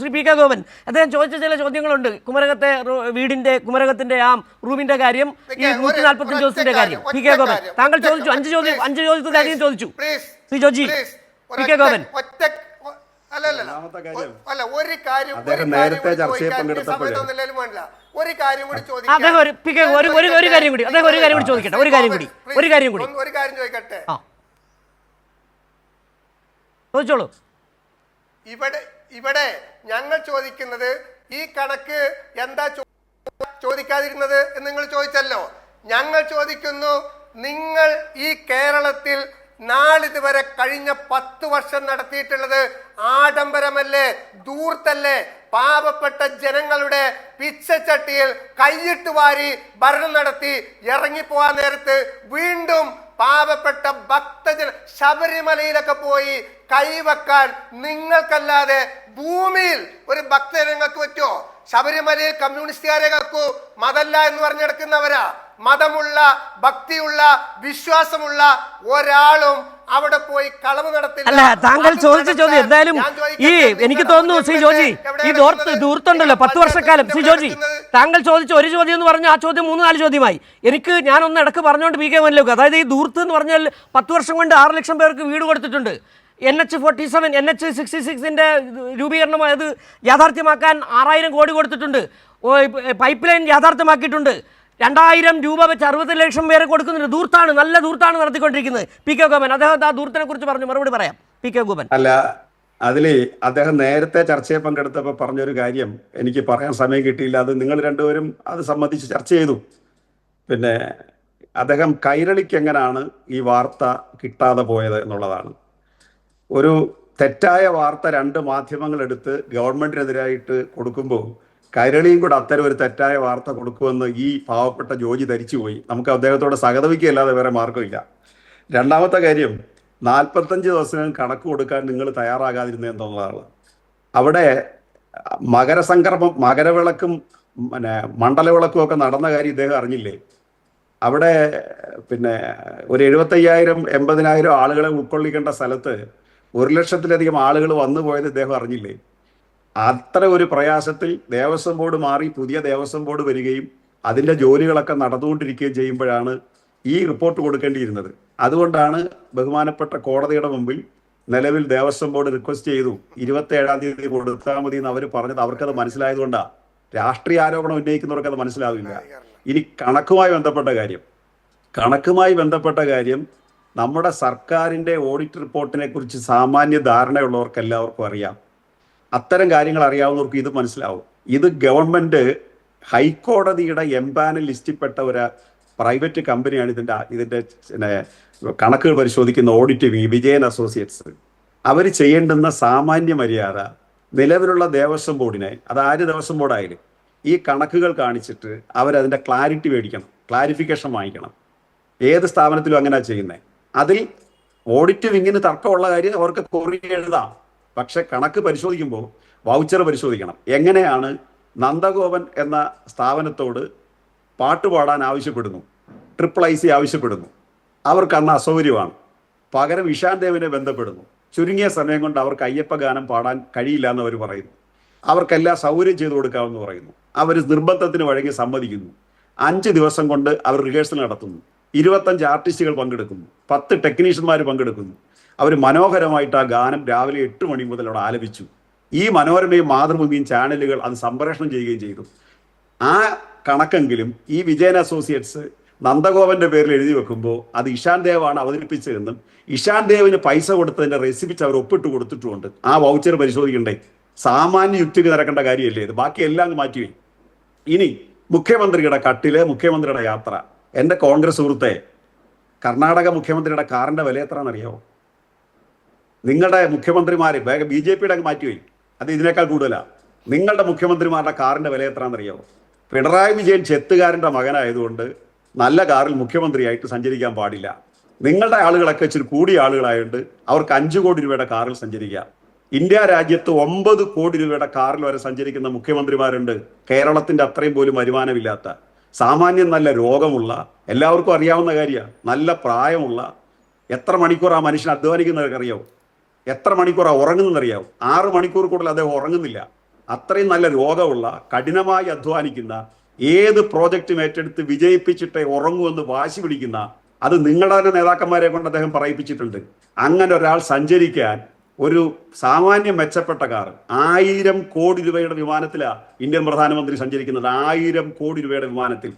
Shri P K Gopan അദ്ദേഹം ചോദിച്ച ചില ചോദ്യങ്ങളുണ്ട്. കുമരകത്തിന്റെ ആ റൂമിന്റെ കാര്യം, ഈ 145 ദിവസത്തിന്റെ കാര്യം. പി കെ ഗോപൻ താങ്കൾ ചോദിച്ചു, അഞ്ച് ചോദ്യത്തിലധികം ചോദിച്ചു. ശ്രീ ജോജി, പി കെ ഗോപൻ ഒരു കാര്യം ചോദിക്കട്ടെ. ചോദിച്ചോളൂ. ഇവിടെ ഞങ്ങൾ ചോദിക്കുന്നത് ഈ കണക്ക് എന്താ ചോദിക്കാതിരുന്നത് എന്ന് നിങ്ങൾ ചോദിച്ചല്ലോ. ഞങ്ങൾ ചോദിക്കുന്നു, നിങ്ങൾ ഈ കേരളത്തിൽ നാളിതുവരെ കഴിഞ്ഞ 10 വർഷം നടത്തിയിട്ടുള്ളത് ആഡംബരമല്ലേ, ധൂർത്തല്ലേ? പാവപ്പെട്ട ജനങ്ങളുടെ പിച്ചച്ചട്ടിയിൽ കൈയിട്ട് വാരി ഭരണം നടത്തി ഇറങ്ങിപ്പോവാൻ നേരത്ത് വീണ്ടും പാവപ്പെട്ട ഭക്തജന ശബരിമലയിലൊക്കെ പോയി കൈവെക്കാൻ നിങ്ങൾക്കല്ലാതെ ഭൂമിയിൽ ഒരു ഭക്തജനങ്ങൾക്ക് പറ്റുമോ? ശബരിമലയിൽ കമ്മ്യൂണിസ്റ്റുകാരെ കക്കൂ, മതല്ല എന്ന് പറഞ്ഞെടുക്കുന്നവരാ. മതമുള്ള, ഭക്തിയുള്ള, വിശ്വാസമുള്ള ഒരാളും അവിടെ പോയി കളവ് നടത്തില്ല. അല്ല, താങ്കൾ ചോദിച്ച ചോദ്യം എന്തായാലും ഈ എനിക്ക് തോന്നുന്നു ശ്രീ ജോജി, ഈ ദൂർത്തുണ്ടല്ലോ 10 വർഷക്കാലം. ശ്രീ ജോജി, താങ്കൾ ചോദിച്ച ഒരു ചോദ്യം എന്ന് പറഞ്ഞാൽ ആ ചോദ്യം 3-4 ചോദ്യമായി. ഞാനൊന്ന് ഇടക്ക് പറഞ്ഞുകൊണ്ട് പി കെ ഗോപനിലേക്ക്, അതായത് ഈ ദൂർത്ത് എന്ന് പറഞ്ഞാൽ 10 വർഷം കൊണ്ട് 6 ലക്ഷം പേർക്ക് വീട് കൊടുത്തിട്ടുണ്ട്. NH47 NH66 രൂപീകരണം അത് യാഥാർത്ഥ്യമാക്കാൻ 6000 കോടി കൊടുത്തിട്ടുണ്ട്. Pipe line യാഥാർത്ഥ്യമാക്കിയിട്ടുണ്ട്. 2000 രൂപ വെച്ച് 60 ലക്ഷം പേരെ കൊടുക്കുന്നുണ്ട്. ധൂർത്താണ്, നല്ല ധൂർത്താണ് നടത്തിക്കൊണ്ടിരിക്കുന്നത്. പി കെ ഗോപൻ അദ്ദേഹം ആ ധൂർത്തിനെ കുറിച്ച് പറഞ്ഞു, മറുപടി പറയാം. പി കെ ഗോപൻ അല്ല, അതില് അദ്ദേഹം നേരത്തെ ചർച്ചയിൽ പങ്കെടുത്തപ്പോൾ പറഞ്ഞൊരു കാര്യം എനിക്ക് പറയാൻ സമയം കിട്ടിയില്ല. അത് നിങ്ങൾ രണ്ടുപേരും അത് സംബന്ധിച്ച് ചർച്ച ചെയ്തു. പിന്നെ അദ്ദേഹം കൈരളിക്ക് എങ്ങനെയാണ് ഈ വാർത്ത കിട്ടാതെ പോയത് എന്നുള്ളതാണ്. ഒരു തെറ്റായ വാർത്ത 2 മാധ്യമങ്ങൾ എടുത്ത് ഗവൺമെന്റിനെതിരായിട്ട് കൊടുക്കുമ്പോൾ കൈരളിയും കൂടെ അത്തരം ഒരു തെറ്റായ വാർത്ത കൊടുക്കുമെന്ന് ഈ പാവപ്പെട്ട ജോജി ധരിച്ചുപോയി. നമുക്ക് അദ്ദേഹത്തോട് സഹതപിക്കുകയല്ലാതെ വേറെ മാർഗമില്ല. രണ്ടാമത്തെ കാര്യം, 45 ദിവസം കണക്ക് കൊടുക്കാൻ നിങ്ങൾ തയ്യാറാകാതിരുന്നത് എന്നുള്ളതാണ്. അവിടെ മകരസംക്രമം, മകരവിളക്കും പിന്നെ മണ്ഡലവിളക്കും ഒക്കെ നടന്ന കാര്യം ഇദ്ദേഹം അറിഞ്ഞില്ലേ? അവിടെ പിന്നെ ഒരു 75,000 80,000 ആളുകളെ ഉൾക്കൊള്ളിക്കേണ്ട സ്ഥലത്ത് 1,00,000-ലധികം ആളുകൾ വന്നു പോയത് ഇദ്ദേഹം അറിഞ്ഞില്ലേ? അത്ര ഒരു പ്രയാസത്തിൽ ദേവസ്വം ബോർഡ് മാറി പുതിയ ദേവസ്വം ബോർഡ് വരികയും അതിൻ്റെ ജോലികളൊക്കെ നടന്നുകൊണ്ടിരിക്കുകയും ചെയ്യുമ്പോഴാണ് ഈ റിപ്പോർട്ട് കൊടുക്കേണ്ടിയിരുന്നത്. അതുകൊണ്ടാണ് ബഹുമാനപ്പെട്ട കോടതിയുടെ മുമ്പിൽ നിലവിൽ ദേവസ്വം ബോർഡ് റിക്വസ്റ്റ് ചെയ്തു 27-ാം തീയതി കൊടുത്താൽ മതി എന്ന് അവർ പറഞ്ഞത്. അവർക്കത് മനസ്സിലായതുകൊണ്ടാണ്. രാഷ്ട്രീയ ആരോപണം ഉന്നയിക്കുന്നവർക്ക് അത് മനസ്സിലാവില്ല. ഇനി കണക്കുമായി ബന്ധപ്പെട്ട കാര്യം നമ്മുടെ സർക്കാരിൻ്റെ ഓഡിറ്റ് റിപ്പോർട്ടിനെ കുറിച്ച് സാമാന്യ ധാരണയുള്ളവർക്ക് എല്ലാവർക്കും അറിയാം. അത്തരം കാര്യങ്ങൾ അറിയാവുന്നവർക്ക് ഇത് മനസ്സിലാവും. ഇത് ഗവൺമെന്റ് ഹൈക്കോടതിയുടെ എംപാനൽ ലിസ്റ്റിൽപ്പെട്ട ഒരു പ്രൈവറ്റ് കമ്പനിയാണ് ഇതിൻ്റെ കണക്കുകൾ പരിശോധിക്കുന്ന ഓഡിറ്റ് വിജയൻ അസോസിയേറ്റ്സ്. അവർ ചെയ്യേണ്ടുന്ന സാമാന്യ മര്യാദ നിലവിലുള്ള ദേവസ്വം ബോർഡിനെ, അത് ആര് ദേവസ്വം ബോർഡായാലും, ഈ കണക്കുകൾ കാണിച്ചിട്ട് അവരതിൻ്റെ ക്ലാരിഫിക്കേഷൻ വാങ്ങിക്കണം. ഏത് സ്ഥാപനത്തിലും അങ്ങനെയാണ് ചെയ്യുന്നത്. അതിൽ ഓഡിറ്റ് വിങ്ങിന് തർക്കമുള്ള കാര്യം അവർക്ക് കുറി എഴുതാം. പക്ഷെ കണക്ക് പരിശോധിക്കുമ്പോൾ വൗച്ചർ പരിശോധിക്കണം. എങ്ങനെയാണ് നന്ദഗോപൻ എന്ന സ്ഥാപനത്തോട് പാട്ടുപാടാൻ ആവശ്യപ്പെടുന്നു, IIIC ആവശ്യപ്പെടുന്നു, അവർക്ക് അന്ന് അസൗകര്യമാണ്. പകരം ഇഷാൻ ദേവിനെ ബന്ധപ്പെടുന്നു. ചുരുങ്ങിയ സമയം കൊണ്ട് അവർക്ക് അയ്യപ്പ ഗാനം പാടാൻ കഴിയില്ല എന്ന് അവർ പറയുന്നു. അവർക്കെല്ലാം സൗകര്യം ചെയ്തു കൊടുക്കാമെന്ന് പറയുന്നു. അവർ നിർബന്ധത്തിന് വഴങ്ങി സമ്മതിക്കുന്നു. 5 ദിവസം കൊണ്ട് അവർ റിഹേഴ്സൽ നടത്തുന്നു. 25 ആർട്ടിസ്റ്റുകൾ പങ്കെടുക്കുന്നു. 10 ടെക്നീഷ്യന്മാർ പങ്കെടുക്കുന്നു. അവർ മനോഹരമായിട്ട് ആ ഗാനം രാവിലെ 8 മണി മുതൽ അവിടെ ആലപിച്ചു. ഈ മനോരമയും മാതൃഭൂമിയും ചാനലുകൾ അത് സംപ്രേഷണം ചെയ്യുകയും ചെയ്തു. ആ കണക്കെങ്കിലും ഈ വിജയൻ അസോസിയേറ്റ്സ് നന്ദഗോപന്റെ പേരിൽ എഴുതി വെക്കുമ്പോൾ അത് ഇഷാൻ ദേവാണ് അവതരിപ്പിച്ചതെന്നും ഇഷാൻ ദേവിന് പൈസ കൊടുത്തതിന്റെ റെസിപ്പിച്ച് അവർ ഒപ്പിട്ട് കൊടുത്തിട്ടുമുണ്ട്. ആ വൗച്ചർ പരിശോധിക്കണ്ടേ? സാമാന്യ യുക്തിക്ക് നിരക്കേണ്ട കാര്യമല്ലേ ഇത്? ബാക്കി എല്ലാം മാറ്റിവേ. ഇനി മുഖ്യമന്ത്രിയുടെ കട്ടില്, മുഖ്യമന്ത്രിയുടെ യാത്ര. എൻ്റെ കോൺഗ്രസ് സുഹൃത്തെ, കർണാടക മുഖ്യമന്ത്രിയുടെ കാറിന്റെ വില എത്രയാണെന്നറിയാമോ? നിങ്ങളുടെ മുഖ്യമന്ത്രിമാർ BJPയുടെ അങ്ങ് മാറ്റിവേ, അത് ഇതിനേക്കാൾ കൂടുതലാണ്. നിങ്ങളുടെ മുഖ്യമന്ത്രിമാരുടെ കാറിന്റെ വില എത്രയാണെന്നറിയാമോ? പിണറായി വിജയൻ ചെത്തുകാരൻ്റെ മകനായതുകൊണ്ട് നല്ല കാറിൽ മുഖ്യമന്ത്രിയായിട്ട് സഞ്ചരിക്കാൻ പാടില്ല. നിങ്ങളുടെ ആളുകളൊക്കെ ഇച്ചിരി കൂടിയ ആളുകളായതുകൊണ്ട് അവർക്ക് 5 കോടി രൂപയുടെ കാറിൽ സഞ്ചരിക്കാം. ഇന്ത്യ രാജ്യത്ത് 9 കോടി രൂപയുടെ കാറിൽ വരെ സഞ്ചരിക്കുന്ന മുഖ്യമന്ത്രിമാരുണ്ട്. കേരളത്തിന്റെ അത്രയും പോലും വരുമാനമില്ലാത്ത, സാമാന്യം നല്ല രോഗമുള്ള, എല്ലാവർക്കും അറിയാവുന്ന കാര്യമാണ്, നല്ല പ്രായമുള്ള. എത്ര മണിക്കൂർ ആ മനുഷ്യൻ അധ്വാനിക്കുന്നവർക്ക് അറിയാവും? എത്ര മണിക്കൂറാണ് ഉറങ്ങുന്നതെന്നറിയാവും? 6 മണിക്കൂർ കൂടുതൽ അദ്ദേഹം ഉറങ്ങുന്നില്ല. അത്രയും നല്ല രോഗമുള്ള, കഠിനമായി അധ്വാനിക്കുന്ന, ഏത് പ്രോജക്റ്റും ഏറ്റെടുത്ത് വിജയിപ്പിച്ചിട്ടേ ഉറങ്ങുമെന്ന് വാശി പിടിക്കുന്ന, അത് നിങ്ങളുടെ തന്നെ നേതാക്കന്മാരെ കൊണ്ട് അദ്ദേഹം പറയിപ്പിച്ചിട്ടുണ്ട്. അങ്ങനെ ഒരാൾ സഞ്ചരിക്കാൻ ഒരു സാമാന്യം മെച്ചപ്പെട്ട കാർ 1000 കോടി രൂപയുടെ വിമാനത്തിലാണ് ഇന്ത്യൻ പ്രധാനമന്ത്രി സഞ്ചരിക്കുന്നത്. 1000 കോടി രൂപയുടെ വിമാനത്തിൽ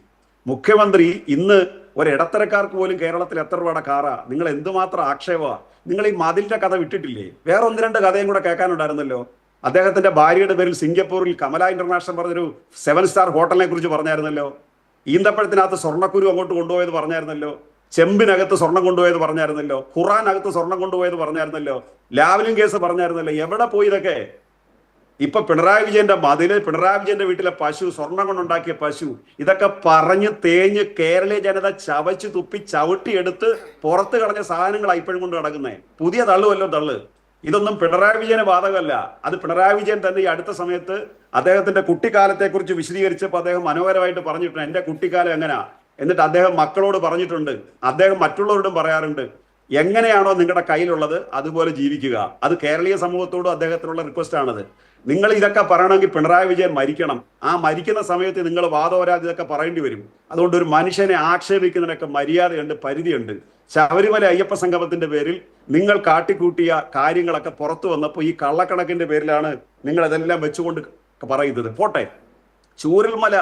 മുഖ്യമന്ത്രി ഇന്ന് ഒരിടത്തരക്കാർക്ക് പോലും കേരളത്തിൽ എത്ര രൂപയുടെ കാറാ? നിങ്ങൾ എന്തുമാത്രം ആക്ഷേപമാണ്! നിങ്ങൾ ഈ മതിലിന്റെ കഥ വിട്ടിട്ടില്ലേ? വേറെ 1-2 കഥയും കൂടെ കേൾക്കാനുണ്ടായിരുന്നല്ലോ. അദ്ദേഹത്തിന്റെ ഭാര്യയുടെ പേരിൽ സിംഗപ്പൂരിൽ കമല ഇന്റർനാഷണൽ പറഞ്ഞൊരു 7 സ്റ്റാർ ഹോട്ടലിനെ കുറിച്ച് പറഞ്ഞായിരുന്നല്ലോ. ഈന്തപ്പഴത്തിനകത്ത് സ്വർണ്ണക്കുരു അങ്ങോട്ട് കൊണ്ടുപോയത് പറഞ്ഞായിരുന്നല്ലോ. ചെമ്പിനകത്ത് സ്വർണം കൊണ്ടുപോയത് പറഞ്ഞായിരുന്നല്ലോ. ഖുറാനകത്ത് സ്വർണം കൊണ്ടുപോയത് പറഞ്ഞായിരുന്നല്ലോ. Lavalin case പറഞ്ഞായിരുന്നല്ലോ. എവിടെ പോയി ഇതൊക്കെ? ഇപ്പൊ പിണറായി വിജയന്റെ മതില്, പിണറായി വിജയന്റെ വീട്ടിലെ പശു, സ്വർണം കൊണ്ടുണ്ടാക്കിയ പശു, ഇതൊക്കെ പറഞ്ഞ് തേഞ്ഞ് കേരളീയ ജനത ചവച്ച് തുപ്പി ചവിട്ടിയെടുത്ത് പുറത്ത് കളഞ്ഞ സാധനങ്ങളാണ് ഇപ്പോഴും കൊണ്ട് നടക്കുന്നേ. പുതിയ തള്ളുവല്ലോ തള്ളു. ഇതൊന്നും പിണറായി വിജയന് ബാധകമല്ല. അത് പിണറായി വിജയൻ തന്നെ ഈ അടുത്ത സമയത്ത് അദ്ദേഹത്തിന്റെ കുട്ടിക്കാലത്തെ കുറിച്ച് വിശദീകരിച്ചപ്പോൾ അദ്ദേഹം മനോഹരമായിട്ട് പറഞ്ഞിട്ടുണ്ട്, എന്റെ കുട്ടിക്കാലം എങ്ങനെയാ. എന്നിട്ട് അദ്ദേഹം മക്കളോട് പറഞ്ഞിട്ടുണ്ട്, അദ്ദേഹം മറ്റുള്ളവരോടും പറയാറുണ്ട്, എങ്ങനെയാണോ നിങ്ങളുടെ കയ്യിലുള്ളത് അതുപോലെ ജീവിക്കുക. അത് കേരളീയ സമൂഹത്തോടും അദ്ദേഹത്തിനുള്ള റിക്വസ്റ്റ് ആണത്. നിങ്ങൾ ഇതൊക്കെ പറയണമെങ്കിൽ പിണറായി വിജയൻ മരിക്കണം. ആ മരിക്കുന്ന സമയത്ത് നിങ്ങൾ വാദോരാതി ഇതൊക്കെ പറയേണ്ടി വരും. അതുകൊണ്ട് ഒരു മനുഷ്യനെ ആക്ഷേപിക്കുന്നതിനൊക്കെ മര്യാദയുണ്ട്, പരിധിയുണ്ട്. ശബരിമല അയ്യപ്പ സംഗമത്തിന്റെ പേരിൽ നിങ്ങൾ കാട്ടിക്കൂട്ടിയ കാര്യങ്ങളൊക്കെ പുറത്തു വന്നപ്പോൾ ഈ കള്ളക്കണക്കിന്റെ പേരിലാണ് നിങ്ങൾ ഇതെല്ലാം വെച്ചുകൊണ്ട് പറയുന്നത്. പോട്ടെ, ചൂരൽമല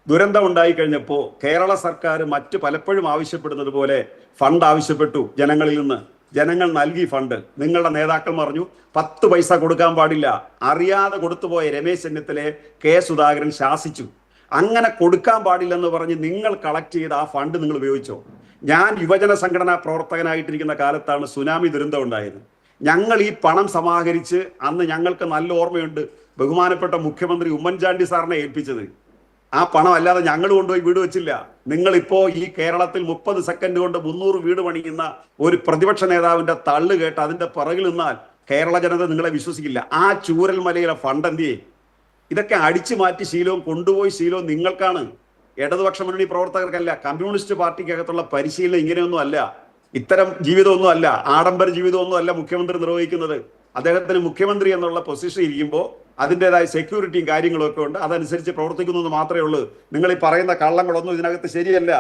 ദുരന്തം ഉണ്ടായി കഴിഞ്ഞപ്പോൾ കേരള സർക്കാർ മറ്റ് പലപ്പോഴും ആവശ്യപ്പെടുന്നത് പോലെ ഫണ്ട് ആവശ്യപ്പെട്ടു ജനങ്ങളിൽ നിന്ന്. ജനങ്ങൾ നൽകി ഫണ്ട്. നിങ്ങളുടെ നേതാക്കൾ പറഞ്ഞു 10 പൈസ കൊടുക്കാൻ പാടില്ല. അറിയാതെ കൊടുത്തുപോയ രമേശ് ചെന്നിത്തലയെ കെ സുധാകരൻ ശാസിച്ചു. അങ്ങനെ കൊടുക്കാൻ പാടില്ലെന്ന് പറഞ്ഞ് നിങ്ങൾ കളക്ട് ചെയ്ത ആ ഫണ്ട് നിങ്ങൾ ഉപയോഗിച്ചോ? ഞാൻ യുവജന സംഘടനാ പ്രവർത്തകനായിട്ടിരിക്കുന്ന കാലത്താണ് സുനാമി ദുരന്തം ഉണ്ടായത്. ഞങ്ങൾ ഈ പണം സമാഹരിച്ച് അന്ന് ഞങ്ങൾക്ക് നല്ല ഓർമ്മയുണ്ട്, ബഹുമാനപ്പെട്ട മുഖ്യമന്ത്രി ഉമ്മൻചാണ്ടി സാറിനെ ഏൽപ്പിച്ചത്. ആ പണം അല്ലാതെ ഞങ്ങൾ കൊണ്ടുപോയി വീട് വെച്ചില്ല. നിങ്ങളിപ്പോ ഈ കേരളത്തിൽ 30 സെക്കൻഡ് കൊണ്ട് 300 വീട് പണിയുന്ന ഒരു പ്രതിപക്ഷ നേതാവിന്റെ തള്ളു കേട്ട് അതിന്റെ പിറകിൽ നിന്നാൽ കേരള ജനത നിങ്ങളെ വിശ്വസിക്കില്ല. ആ ചൂരൽമലയിലെ ഫണ്ട് എന്തിയേ? ഇതൊക്കെ അടിച്ചു മാറ്റി ശീലവും കൊണ്ടുപോയി ശീലവും നിങ്ങൾക്കാണ്. ഇടതുപക്ഷ മുന്നണി പ്രവർത്തകർക്കല്ല. കമ്മ്യൂണിസ്റ്റ് പാർട്ടിക്കകത്തുള്ള പരിശീലനം ഇങ്ങനെയൊന്നും അല്ല. ഇത്തരം ജീവിതമൊന്നും അല്ല, ആഡംബര ജീവിതമൊന്നും അല്ല മുഖ്യമന്ത്രി നിർവഹിക്കുന്നത്. അദ്ദേഹത്തിന് മുഖ്യമന്ത്രി എന്നുള്ള പൊസിഷൻ ഇരിക്കുമ്പോൾ അതിൻ്റെതായ സെക്യൂരിറ്റിയും കാര്യങ്ങളും ഒക്കെ ഉണ്ട്. അതനുസരിച്ച് പ്രവർത്തിക്കുന്നത് മാത്രമേ ഉള്ളൂ. നിങ്ങൾ ഈ പറയുന്ന കള്ളങ്ങളൊന്നും ഇതിനകത്ത് ശരിയല്ല.